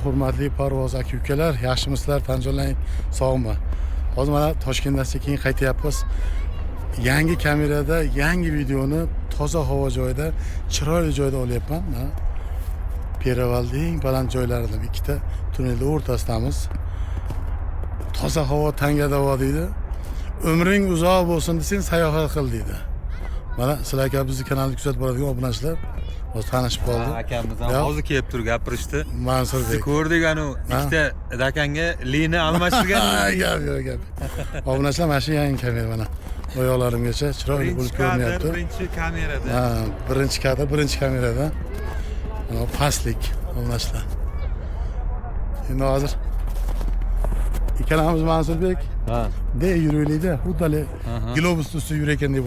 hurmatli Parvoz aka-ukalar, yaxshimisizlar? Tanjonlang, sog'mi? Hozir mana Toshkentdan sekin qaytyapmiz. Yangi kamerada yangi videoni toza havo joyida, chiroyli joyda olyapman. Perevalning baland joylaridan ikkita tunnelning o'rtasidamiz. Toza havo, tanga davo deydi. Umring uzoq bo'lsin desang, sayohat qil deydi. Mana sizlar aka bizning kanalni kuzatib boradigan obunachilar hozir tanishib qoldi. Akamiz ham hozir kelib turib gapirishdi. Mansurbek. Ko'rdik anu ikkita dakanga lini almashtirgan. Gap. Obunachilar mana shu yangi kamera mana. Oyoqlarimgacha chiroyli bo'lib ko'rinyapti. Birinchi kamerada. Birinchi kadr, birinchi kamerada. Mana pastlik obunachilar. Endi hozir ikkalamiz Mansurbek de yuraylikda, xuddali globus ustida yurayotgan deb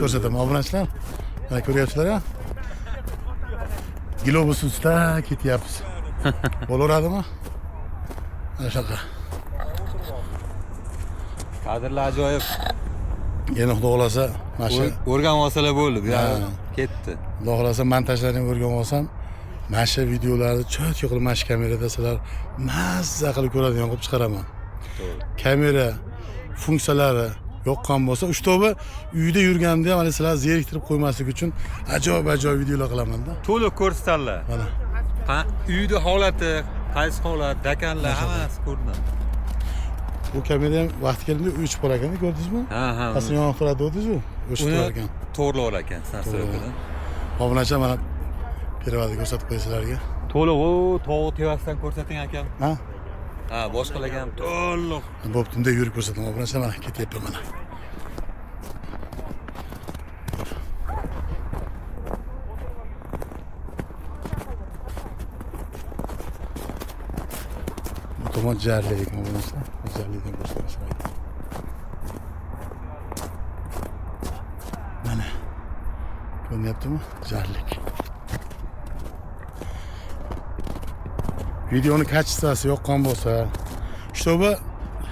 ko'rsataman obunachilar. Mana ko'ryapsizlar-a? Globus ustida ketyapmiz. Bo'laveradimi? Mana shunaqa. Kadrlar ajoyib. Endi xudo xolasa mana shu o'rganib olsalar bo'ldi. Bu ketdi. Xudo xolasa montajlarni o'rganib olsam, mana shu videolarni cho'tki qilib mana shu kamerada sizlar mazza qilib ko'radigan qilib chiqaraman. Kamera funksiyalari yoqqan bo'lsa, ushtobi uyda yurganda ham sizlar zeriktirib qo'ymaslik uchun ajoyib videolar qilaman-da. To'liq ko'rsatadilar. Mana. Uyda holati, qaysi holat, dakanlar hammasi ko'rinadi. Bu kamera ham vaqti kelganda o'chib qolar ekan, ko'rdingizmi? Ha. Asli yonib turadi dedingiz-ku, o'chib qolar ekan. To'g'rilar ekan, nasibada. Obunachilar mana perevada ko'rsatib qo'y sizlarga. To'liq tog' tevasidan ko'rsating akam. Ha, boshqalarga ham to'liq. Bo'pti, bunday yurib ko'rsataman. Obunachilar mana ketyapman mana. Bu tomon jarlik obunachilar. Jarlikdan boshlaymiz. Mana. Ko'ryaptimi? Jarlik. Videoni kачествоsi yoqqan bo'lsa, чтобы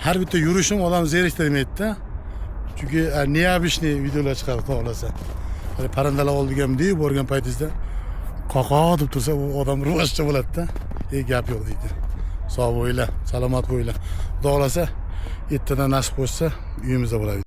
har bitta yurishim odam zeriktirmaydi-da. Chunki neobishniy videolar chiqadi, xohlasa. Parandalar oldigan deb borgan paytingizda qoqoq deb tursa, u odam rivojcha bo'ladi-da. Gap yo'q deydi. Sog' bo'ylar, salomat bo'ylar. Xudo xolasa, ertadan nasib bo'lsa, uyimizda bo'ladi.